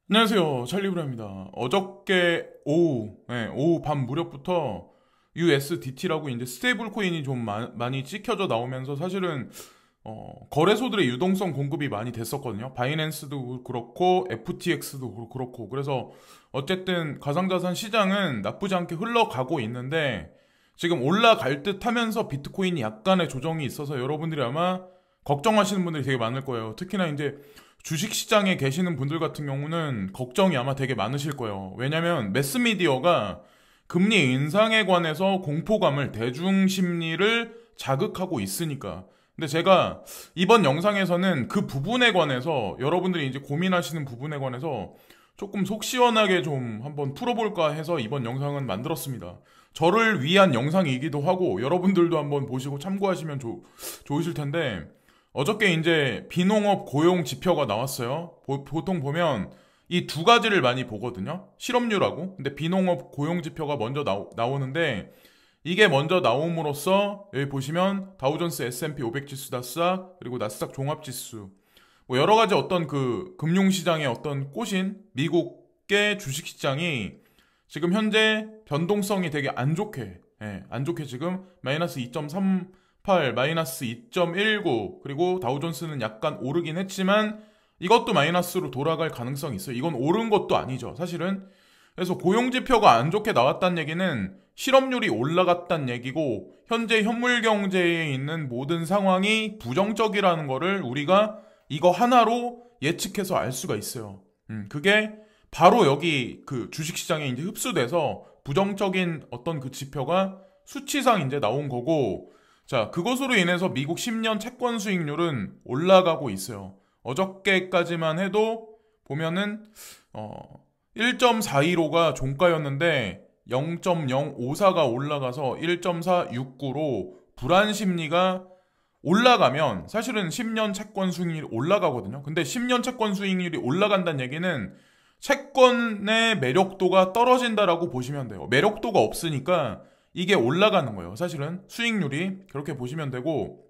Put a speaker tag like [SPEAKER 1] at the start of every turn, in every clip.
[SPEAKER 1] 안녕하세요. 찰리브라입니다. 어저께 오후 밤 무렵부터 USDT라고 이제 스테이블 코인이 좀 많이 찍혀져 나오면서 사실은 거래소들의 유동성 공급이 많이 됐었거든요. 바이낸스도 그렇고 FTX도 그렇고. 그래서 어쨌든 가상자산 시장은 나쁘지 않게 흘러가고 있는데 지금 올라갈 듯 하면서 비트코인이 약간의 조정이 있어서 여러분들이 아마 걱정하시는 분들이 되게 많을 거예요. 특히나 이제 주식시장에 계시는 분들 같은 경우는 걱정이 아마 되게 많으실 거예요. 왜냐면 매스미디어가 금리 인상에 관해서 공포감을, 대중심리를 자극하고 있으니까. 근데 제가 이번 영상에서는 그 부분에 관해서 여러분들이 이제 고민하시는 부분에 관해서 조금 속 시원하게 좀 한번 풀어볼까 해서 이번 영상은 만들었습니다. 저를 위한 영상이기도 하고 여러분들도 한번 보시고 참고하시면 좋으실 텐데, 어저께 이제 비농업 고용 지표가 나왔어요. 보통 보면 이 두 가지를 많이 보거든요. 실업률하고. 근데 비농업 고용 지표가 먼저 나오는데, 이게 먼저 나옴으로써 여기 보시면 다우존스 S&P 500 지수 다스닥 그리고 나스닥 종합 지수, 뭐 여러 가지 어떤 그 금융시장의 어떤 꽃인 미국의 주식시장이 지금 현재 변동성이 되게 안 좋게, 안 좋게 지금 마이너스 2.38, 마이너스 2.19, 그리고 다우존스는 약간 오르긴 했지만 이것도 마이너스로 돌아갈 가능성이 있어요. 이건 오른 것도 아니죠, 사실은. 그래서 고용지표가 안 좋게 나왔다는 얘기는 실업률이 올라갔다는 얘기고, 현재 현물 경제에 있는 모든 상황이 부정적이라는 거를 우리가 이거 하나로 예측해서 알 수가 있어요. 그게 바로 여기 그 주식시장에 이제 흡수돼서 부정적인 어떤 그 지표가 수치상 이제 나온 거고, 자, 그것으로 인해서 미국 10년 채권 수익률은 올라가고 있어요. 어저께까지만 해도 보면은 1.415가 종가였는데 0.054가 올라가서 1.469로 불안 심리가 올라가면 사실은 10년 채권 수익률이 올라가거든요. 근데 10년 채권 수익률이 올라간다는 얘기는 채권의 매력도가 떨어진다라고 보시면 돼요. 매력도가 없으니까 이게 올라가는 거예요. 사실은 수익률이 그렇게 보시면 되고,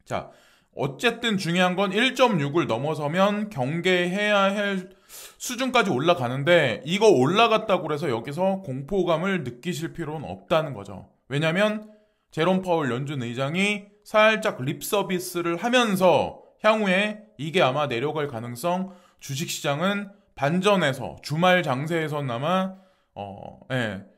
[SPEAKER 1] 자, 어쨌든 중요한 건 1.6을 넘어서면 경계해야 할 수준까지 올라가는데, 이거 올라갔다고 해서 여기서 공포감을 느끼실 필요는 없다는 거죠. 왜냐면 제롬 파월 연준 의장이 살짝 립 서비스를 하면서 향후에 이게 아마 내려갈 가능성, 주식시장은 반전해서 주말 장세에서는 아마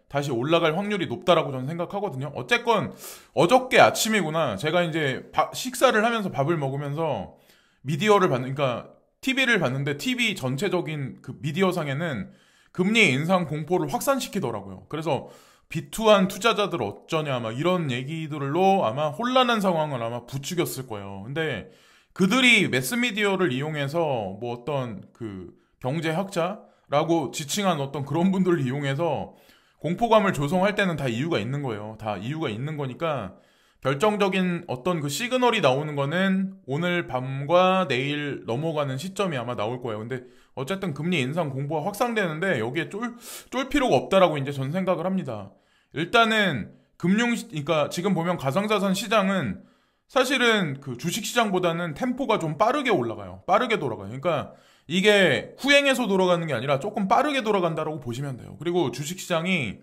[SPEAKER 1] 다시 올라갈 확률이 높다라고 저는 생각하거든요. 어쨌건 어저께 아침이구나. 제가 이제 식사를 하면서 밥을 먹으면서 미디어를 그러니까 TV를 봤는데 TV 전체적인 그 미디어상에는 금리 인상 공포를 확산시키더라고요. 그래서 비투한 투자자들 어쩌냐 막 이런 얘기들로 아마 혼란한 상황을 아마 부추겼을 거예요. 근데 그들이 매스미디어를 이용해서 뭐 어떤 그 경제학자라고 지칭한 어떤 그런 분들을 이용해서 공포감을 조성할 때는 다 이유가 있는 거예요. 다 이유가 있는 거니까 결정적인 어떤 그 시그널이 나오는 거는 오늘 밤과 내일 넘어가는 시점이 아마 나올 거예요. 근데 어쨌든 금리 인상 공포가 확산되는데 여기에 쫄 필요가 없다라고 이제 전 생각을 합니다. 일단은 그러니까 지금 보면 가상자산 시장은 사실은 그 주식시장보다는 템포가 좀 빠르게 올라가요. 빠르게 돌아가요. 그러니까 이게 후행해서 돌아가는 게 아니라 조금 빠르게 돌아간다라고 보시면 돼요. 그리고 주식시장이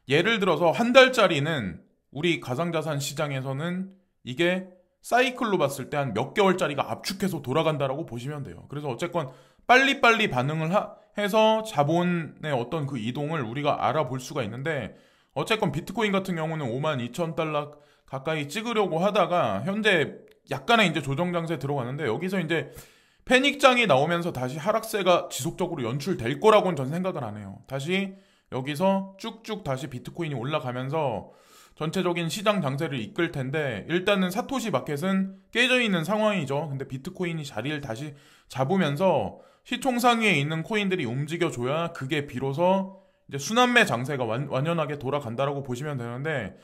[SPEAKER 1] 예를 들어서 한 달짜리는 우리 가상자산 시장에서는 이게 사이클로 봤을 때 한 몇 개월짜리가 압축해서 돌아간다라고 보시면 돼요. 그래서 어쨌건 빨리빨리 반응을 해서 자본의 어떤 그 이동을 우리가 알아볼 수가 있는데, 어쨌건 비트코인 같은 경우는 52,000달러 가까이 찍으려고 하다가 현재 약간의 이제 조정 장세에 들어가는데, 여기서 이제 패닉장이 나오면서 다시 하락세가 지속적으로 연출될 거라고는 전 생각을 안 해요. 다시 여기서 쭉쭉 다시 비트코인이 올라가면서 전체적인 시장 장세를 이끌 텐데, 일단은 사토시 마켓은 깨져 있는 상황이죠. 근데 비트코인이 자리를 다시 잡으면서 시총 상위에 있는 코인들이 움직여줘야 그게 비로소 이제 순환매 장세가 완연하게 돌아간다라고 보시면 되는데,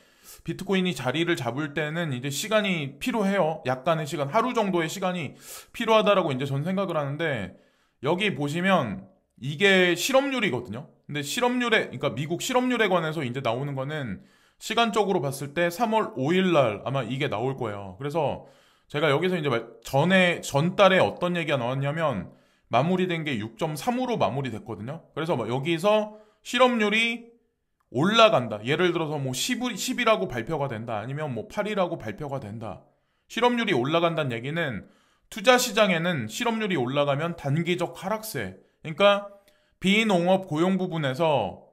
[SPEAKER 1] 비트코인이 자리를 잡을 때는 이제 시간이 필요해요. 약간의 시간, 하루 정도의 시간이 필요하다라고 이제 전 생각을 하는데, 여기 보시면 이게 실업률이거든요. 근데 그러니까 미국 실업률에 관해서 이제 나오는 거는 시간적으로 봤을 때 3월 5일 날 아마 이게 나올 거예요. 그래서 제가 여기서 이제 전달에 어떤 얘기가 나왔냐면, 마무리된 게 6.3으로 마무리됐거든요. 그래서 뭐 여기서 실업률이 올라간다. 예를 들어서 뭐 10이라고 발표가 된다. 아니면 뭐 8이라고 발표가 된다. 실업률이 올라간다는 얘기는 투자 시장에는 실업률이 올라가면 단기적 하락세. 그러니까 비농업 고용 부분에서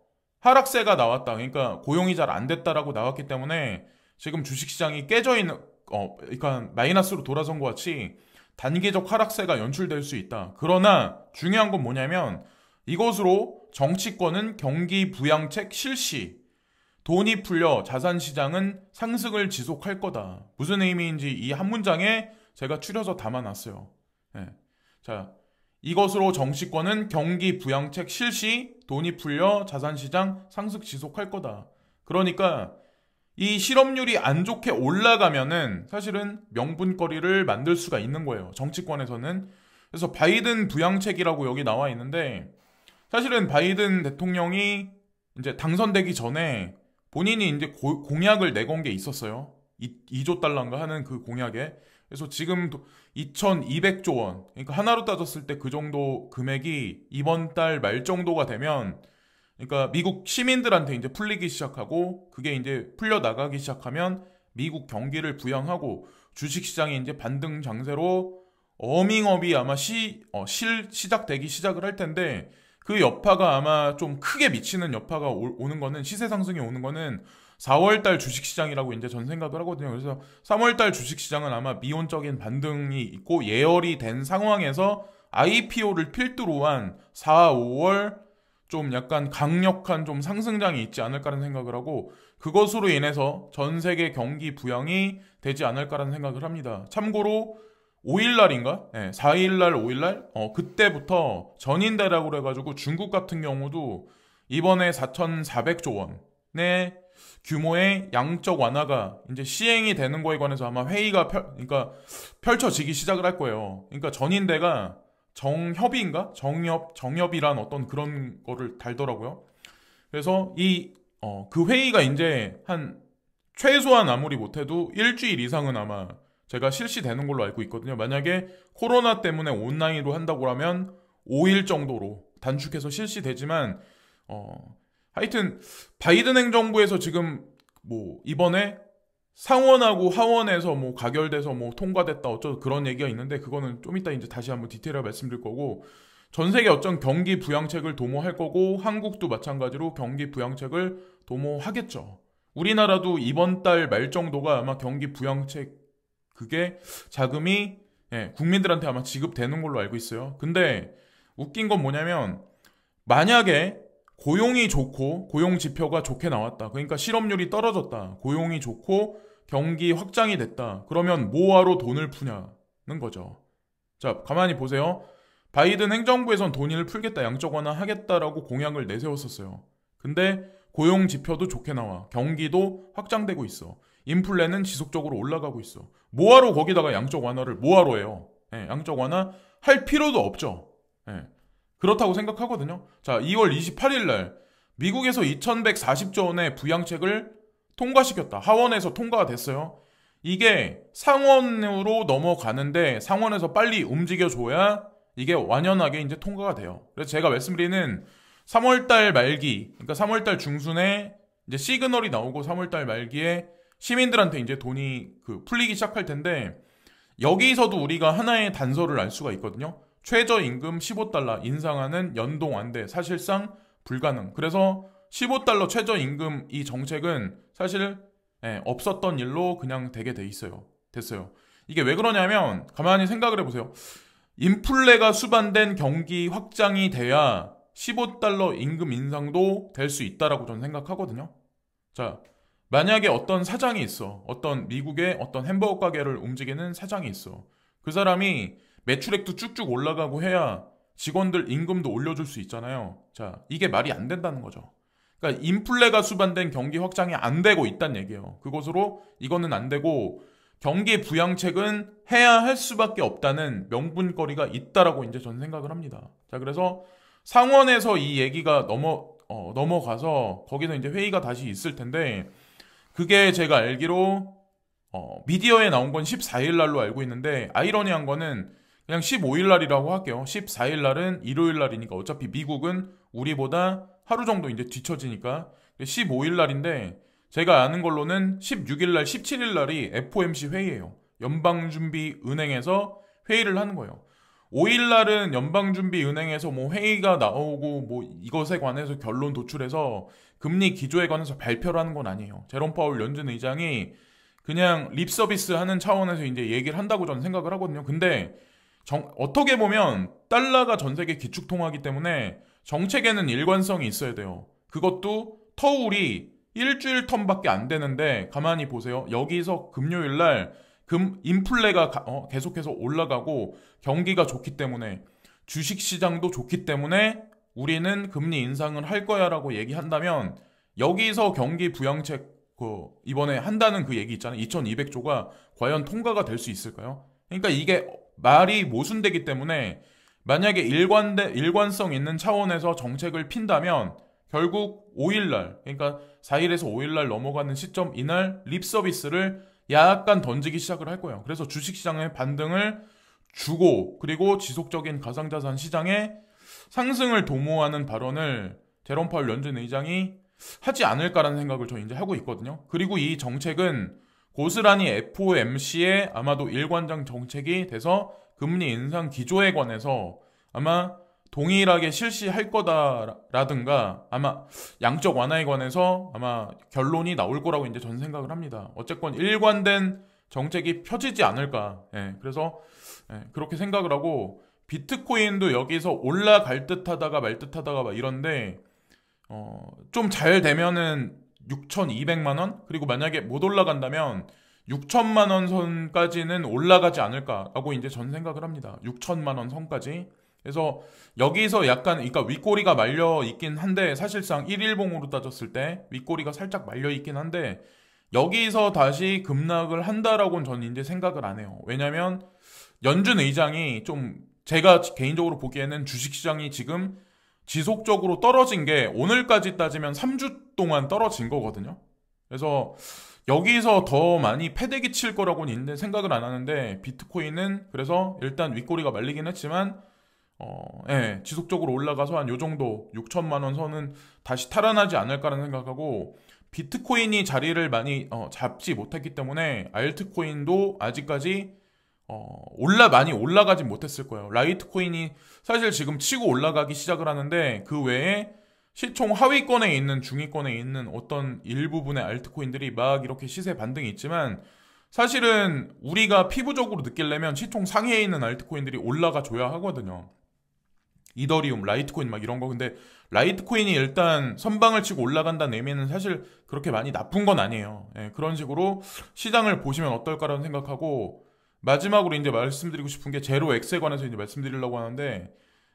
[SPEAKER 1] 하락세가 나왔다. 그러니까 고용이 잘 안 됐다라고 나왔기 때문에 지금 주식시장이 깨져 있는, 그러니까 마이너스로 돌아선 것 같이 단기적 하락세가 연출될 수 있다. 그러나 중요한 건 뭐냐면 이것으로 정치권은 경기 부양책 실시, 돈이 풀려 자산시장은 상승을 지속할 거다. 무슨 의미인지 이 한 문장에 제가 추려서 담아놨어요. 네. 자, 이것으로 정치권은 경기 부양책 실시, 돈이 풀려 자산시장 상승 지속할 거다. 그러니까 이 실업률이 안 좋게 올라가면은 사실은 명분거리를 만들 수가 있는 거예요. 정치권에서는. 그래서 바이든 부양책이라고 여기 나와 있는데 사실은 바이든 대통령이 이제 당선되기 전에 본인이 이제 공약을 내건 게 있었어요. 2조 달러인가 하는 그 공약에. 그래서 지금 2,200조 원. 그러니까 하나로 따졌을 때 그 정도 금액이 이번 달 말 정도가 되면 그러니까 미국 시민들한테 이제 풀리기 시작하고 그게 이제 풀려 나가기 시작하면 미국 경기를 부양하고 주식시장이 이제 반등 장세로 어밍업이 아마 시작되기 시작을 할 텐데 그 여파가 아마 좀 크게 미치는 여파가 오는 거는 시세 상승이 오는 거는 4월달 주식시장이라고 이제 전 생각을 하거든요. 그래서 3월달 주식시장은 아마 미온적인 반등이 있고 예열이 된 상황에서 IPO를 필두로 한 4, 5월 좀 약간 강력한 좀 상승장이 있지 않을까라는 생각을 하고 그것으로 인해서 전 세계 경기 부양이 되지 않을까라는 생각을 합니다. 참고로 5일날인가? 네, 4일날, 5일날? 그때부터 전인대라고 그래가지고 중국 같은 경우도 이번에 4,400조 원의 규모의 양적 완화가 이제 시행이 되는 거에 관해서 아마 회의가 그러니까 펼쳐지기 시작을 할 거예요. 그러니까 전인대가 정협인가? 정협이란 어떤 그런 거를 달더라고요. 그래서 그 회의가 이제 최소한 아무리 못해도 일주일 이상은 아마 제가 실시되는 걸로 알고 있거든요. 만약에 코로나 때문에 온라인으로 한다고 하면 5일 정도로 단축해서 실시되지만, 하여튼, 바이든 행정부에서 지금 뭐, 이번에 상원하고 하원에서 뭐 가결돼서 뭐 통과됐다 어쩌고 그런 얘기가 있는데 그거는 좀 이따 이제 다시 한번 디테일하게 말씀드릴 거고 전 세계 어떤 경기 부양책을 도모할 거고 한국도 마찬가지로 경기 부양책을 도모하겠죠. 우리나라도 이번 달 말 정도가 아마 경기 부양책 그게 자금이 국민들한테 아마 지급되는 걸로 알고 있어요. 근데 웃긴 건 뭐냐면 만약에 고용이 좋고 고용 지표가 좋게 나왔다. 그러니까 실업률이 떨어졌다. 고용이 좋고 경기 확장이 됐다. 그러면 뭐하러 돈을 푸냐는 거죠. 자, 가만히 보세요. 바이든 행정부에선 돈을 풀겠다, 양적 완화하겠다라고 공약을 내세웠었어요. 근데 고용 지표도 좋게 나와. 경기도 확장되고 있어. 인플레는 지속적으로 올라가고 있어. 뭐하러 거기다가 양적 완화를 뭐하러 해요? 양적 완화 할 필요도 없죠. 그렇다고 생각하거든요. 자, 2월 28일 날 미국에서 2,140조 원의 부양책을 통과시켰다. 하원에서 통과가 됐어요. 이게 상원으로 넘어가는데 상원에서 빨리 움직여줘야 이게 완연하게 이제 통과가 돼요. 그래서 제가 말씀드리는 3월달 말기, 그러니까 3월달 중순에 이제 시그널이 나오고 3월달 말기에 시민들한테 이제 돈이 풀리기 시작할 텐데 여기서도 우리가 하나의 단서를 알 수가 있거든요. 최저임금 15달러 인상하는 연동 안 돼. 사실상 불가능. 그래서 15달러 최저임금 이 정책은 사실 없었던 일로 그냥 되게 됐어요. 이게 왜 그러냐면 가만히 생각을 해보세요. 인플레가 수반된 경기 확장이 돼야 15달러 임금 인상도 될 수 있다라고 저는 생각하거든요. 자, 만약에 어떤 사장이 있어. 어떤 미국의 어떤 햄버거 가게를 움직이는 사장이 있어. 그 사람이 매출액도 쭉쭉 올라가고 해야 직원들 임금도 올려줄 수 있잖아요. 자, 이게 말이 안 된다는 거죠. 그러니까 인플레가 수반된 경기 확장이 안 되고 있다는 얘기예요. 그것으로 이거는 안 되고 경기 부양책은 해야 할 수밖에 없다는 명분거리가 있다라고 이제 저는 생각을 합니다. 자, 그래서 상원에서 이 얘기가 넘어가서 거기서 이제 회의가 다시 있을 텐데 그게 제가 알기로 미디어에 나온 건 14일 날로 알고 있는데 아이러니한 거는 그냥 15일 날이라고 할게요. 14일 날은 일요일 날이니까 어차피 미국은 우리보다 하루 정도 이제 뒤처지니까 15일 날인데 제가 아는 걸로는 16일 날, 17일 날이 FOMC 회의예요. 연방준비은행에서 회의를 하는 거예요. 5일 날은 연방준비은행에서 뭐 회의가 나오고 뭐 이것에 관해서 결론 도출해서 금리 기조에 관해서 발표를 하는 건 아니에요. 제롬 파월 연준 의장이 그냥 립 서비스 하는 차원에서 이제 얘기를 한다고 저는 생각을 하거든요. 근데 어떻게 보면 달러가 전 세계 기축통화이기 때문에 정책에는 일관성이 있어야 돼요. 그것도 터울이 일주일 텀밖에 안 되는데 가만히 보세요. 여기서 금요일 날 인플레가 계속해서 올라가고 경기가 좋기 때문에 주식시장도 좋기 때문에 우리는 금리 인상을 할 거야라고 얘기한다면 여기서 경기 부양책 이번에 한다는 그 얘기 있잖아요. 2200조가 과연 통과가 될 수 있을까요? 그러니까 이게 말이 모순되기 때문에 만약에 일관성 있는 차원에서 정책을 핀다면 결국 5일날, 그러니까 4일에서 5일날 넘어가는 시점 이날 립 서비스를 약간 던지기 시작을 할 거예요. 그래서 주식시장의 반등을 주고 그리고 지속적인 가상자산 시장의 상승을 도모하는 발언을 제롬 파월 연준 의장이 하지 않을까라는 생각을 저 이제 하고 있거든요. 그리고 이 정책은 고스란히 FOMC의 아마도 일관장 정책이 돼서 금리 인상 기조에 관해서 아마 동일하게 실시할 거다라든가 아마 양적 완화에 관해서 아마 결론이 나올 거라고 이제 전 생각을 합니다. 어쨌건 일관된 정책이 펴지지 않을까. 그래서 그렇게 생각을 하고 비트코인도 여기서 올라갈 듯 하다가 말 듯 하다가 막 이런데 좀 잘 되면은 6,200만 원? 그리고 만약에 못 올라간다면 6천만 원 선까지는 올라가지 않을까라고 이제 전 생각을 합니다. 6천만 원 선까지. 그래서 여기서 약간 그러니까 윗꼬리가 말려 있긴 한데 사실상 1일봉으로 따졌을 때 윗꼬리가 살짝 말려 있긴 한데 여기서 다시 급락을 한다라고는 저는 이제 생각을 안 해요. 왜냐면 연준 의장이 좀 제가 개인적으로 보기에는 주식시장이 지금 지속적으로 떨어진 게 오늘까지 따지면 3주 동안 떨어진 거거든요. 그래서 여기서 더 많이 패대기 칠 거라고는 있는데 생각을 안 하는데 비트코인은 그래서 일단 윗꼬리가 말리긴 했지만 지속적으로 올라가서 한 요 정도 6천만 원 선은 다시 탈환하지 않을까라는 생각하고 비트코인이 자리를 많이 잡지 못했기 때문에 알트코인도 아직까지 많이 올라가진 못했을 거예요. 라이트코인이 사실 지금 치고 올라가기 시작을 하는데 그 외에 시총 하위권에 있는 중위권에 있는 어떤 일부분의 알트코인들이 막 이렇게 시세 반등이 있지만 사실은 우리가 피부적으로 느끼려면 시총 상위에 있는 알트코인들이 올라가 줘야 하거든요. 이더리움, 라이트코인 막 이런 거. 근데 라이트코인이 일단 선방을 치고 올라간다는 의미는 사실 그렇게 많이 나쁜 건 아니에요. 그런 식으로 시장을 보시면 어떨까라는 생각하고 마지막으로 이제 말씀드리고 싶은 게 제로 X에 관해서 이제 말씀드리려고 하는데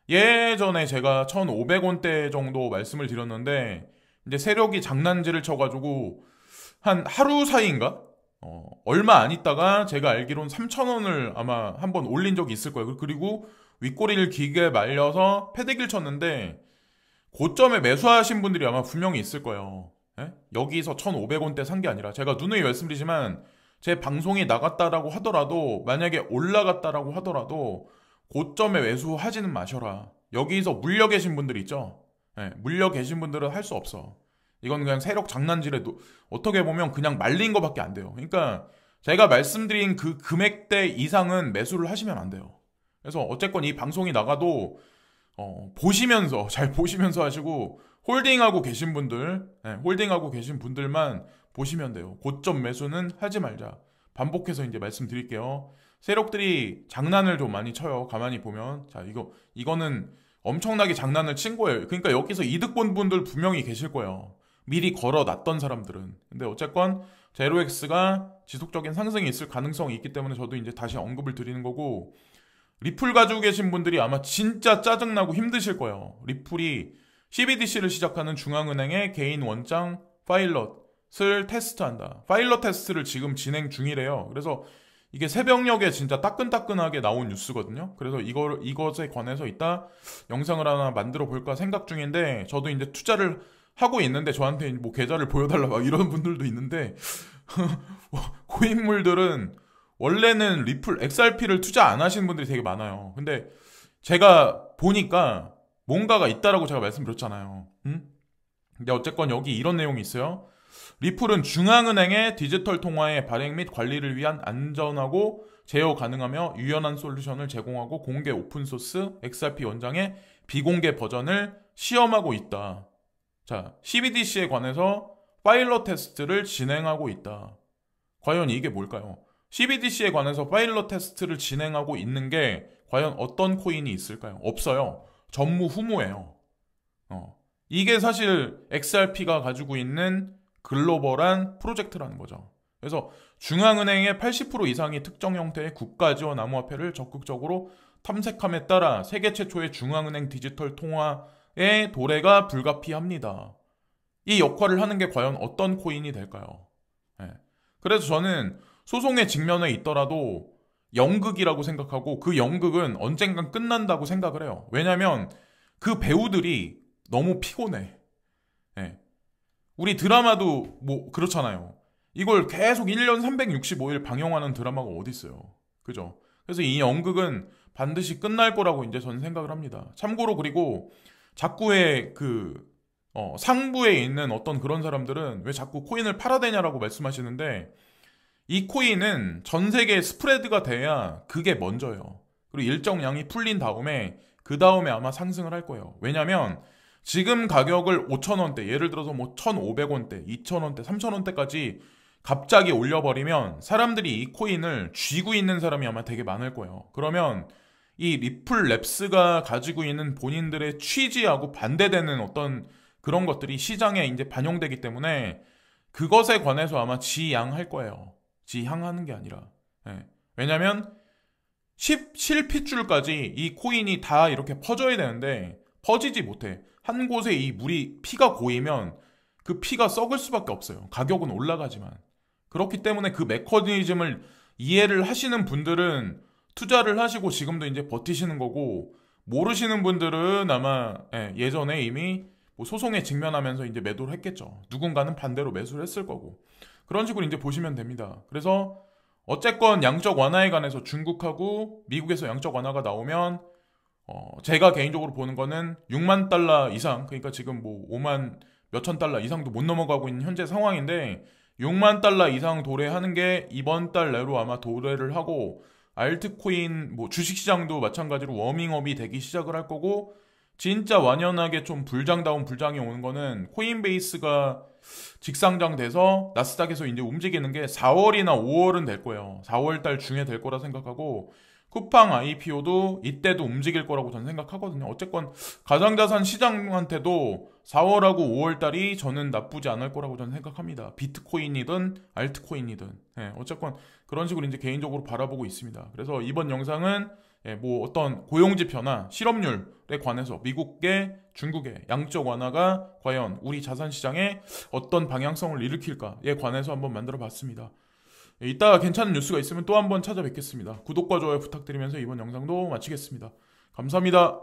[SPEAKER 1] 예전에 제가 1,500원대 정도 말씀을 드렸는데 이제 세력이 장난질을 쳐가지고 한 하루 사이인가? 얼마 안 있다가 제가 알기로는 3,000원을 아마 한번 올린 적이 있을 거예요. 그리고 윗꼬리를 길게 말려서 패대기를 쳤는데 고점에 매수하신 분들이 아마 분명히 있을 거예요. 여기서 1,500원대 산 게 아니라 제가 누누이 말씀드리지만 제 방송이 나갔다라고 하더라도 만약에 올라갔다라고 하더라도 고점에 매수하지는 마셔라. 여기서 물려 계신 분들 있죠. 물려 계신 분들은 할 수 없어. 이건 그냥 세력 장난질에도 어떻게 보면 그냥 말린 거밖에 안 돼요. 그러니까 제가 말씀드린 그 금액대 이상은 매수를 하시면 안 돼요. 그래서 어쨌건 이 방송이 나가도 보시면서 잘 보시면서 하시고 홀딩하고 계신 분들만 보시면 돼요. 고점 매수는 하지 말자. 반복해서 이제 말씀드릴게요. 세력들이 장난을 좀 많이 쳐요. 가만히 보면 자 이거는 엄청나게 장난을 친 거예요. 그러니까 여기서 이득 본 분들 분명히 계실 거예요. 미리 걸어놨던 사람들은. 근데 어쨌건 제로엑스가 지속적인 상승이 있을 가능성이 있기 때문에 저도 이제 다시 언급을 드리는 거고 리플 가지고 계신 분들이 아마 진짜 짜증나고 힘드실 거예요. 리플이 CBDC를 시작하는 중앙은행의 개인 원장 파일럿을 테스트한다. 파일럿 테스트를 지금 진행 중이래요. 그래서 이게 새벽녘에 진짜 따끈따끈하게 나온 뉴스거든요. 그래서 이것에 관해서 이따 영상을 하나 만들어 볼까 생각 중인데 저도 이제 투자를 하고 있는데 저한테 뭐 계좌를 보여달라 막 이런 분들도 있는데 고인물들은 원래는 리플 XRP를 투자 안 하시는 분들이 되게 많아요. 근데 제가 보니까 뭔가가 있다라고 제가 말씀드렸잖아요. 근데 어쨌건 여기 이런 내용이 있어요. 리플은 중앙은행의 디지털 통화의 발행 및 관리를 위한 안전하고 제어 가능하며 유연한 솔루션을 제공하고 공개 오픈소스 XRP 원장의 비공개 버전을 시험하고 있다. 자, CBDC에 관해서 파일럿 테스트를 진행하고 있다. 과연 이게 뭘까요? CBDC에 관해서 파일럿 테스트를 진행하고 있는 게 과연 어떤 코인이 있을까요? 없어요. 전무후무예요. 이게 사실 XRP가 가지고 있는 글로벌한 프로젝트라는 거죠. 그래서 중앙은행의 80% 이상이 특정 형태의 국가 지원 암호화폐를 적극적으로 탐색함에 따라 세계 최초의 중앙은행 디지털 통화의 도래가 불가피합니다. 이 역할을 하는 게 과연 어떤 코인이 될까요? 네. 그래서 저는 소송의 직면에 있더라도 연극이라고 생각하고 그 연극은 언젠간 끝난다고 생각을 해요. 왜냐면 그 배우들이 너무 피곤해. 네. 우리 드라마도 뭐 그렇잖아요. 이걸 계속 1년 365일 방영하는 드라마가 어디 있어요. 그죠? 그래서 이 연극은 반드시 끝날 거라고 이제 저는 생각을 합니다. 참고로 그리고 자꾸의 상부에 있는 어떤 그런 사람들은 왜 자꾸 코인을 팔아대냐라고 말씀하시는데 이 코인은 전 세계에 스프레드가 돼야 그게 먼저요. 그리고 일정 양이 풀린 다음에 그 다음에 아마 상승을 할 거예요. 왜냐면 지금 가격을 5,000원대, 예를 들어서 뭐 1,500원대, 2,000원대, 3,000원대까지 갑자기 올려버리면 사람들이 이 코인을 쥐고 있는 사람이 아마 되게 많을 거예요. 그러면 이 리플 랩스가 가지고 있는 본인들의 취지하고 반대되는 어떤 그런 것들이 시장에 이제 반영되기 때문에 그것에 관해서 아마 지양할 거예요. 지향하는 게 아니라. 네. 왜냐면 실핏줄까지 이 코인이 다 이렇게 퍼져야 되는데 퍼지지 못해. 한 곳에 이 물이 피가 고이면 그 피가 썩을 수밖에 없어요. 가격은 올라가지만. 그렇기 때문에 그 메커니즘을 이해를 하시는 분들은 투자를 하시고 지금도 이제 버티시는 거고 모르시는 분들은 아마 예전에 이미 뭐 소송에 직면하면서 이제 매도를 했겠죠. 누군가는 반대로 매수를 했을 거고. 그런 식으로 이제 보시면 됩니다. 그래서 어쨌건 양적 완화에 관해서 중국하고 미국에서 양적 완화가 나오면 제가 개인적으로 보는 거는 6만 달러 이상, 그러니까 지금 뭐 5만 몇천 달러 이상도 못 넘어가고 있는 현재 상황인데 6만 달러 이상 도래하는 게 이번 달 내로 아마 도래를 하고 알트코인 뭐 주식시장도 마찬가지로 워밍업이 되기 시작을 할 거고 진짜 완연하게 좀 불장다운 불장이 오는 거는 코인베이스가 직상장돼서 나스닥에서 이제 움직이는 게 4월이나 5월은 될 거예요. 4월 달 중에 될 거라 생각하고 쿠팡 IPO도 이때도 움직일 거라고 저는 생각하거든요. 어쨌건 가상자산 시장한테도 4월하고 5월 달이 저는 나쁘지 않을 거라고 저는 생각합니다. 비트코인이든 알트코인이든. 어쨌건 그런 식으로 이제 개인적으로 바라보고 있습니다. 그래서 이번 영상은 뭐 어떤 고용지표나 실업률에 관해서 미국의 중국의 양적 완화가 과연 우리 자산시장에 어떤 방향성을 일으킬까에 관해서 한번 만들어 봤습니다. 이따가 괜찮은 뉴스가 있으면 또 한번 찾아뵙겠습니다. 구독과 좋아요 부탁드리면서 이번 영상도 마치겠습니다. 감사합니다.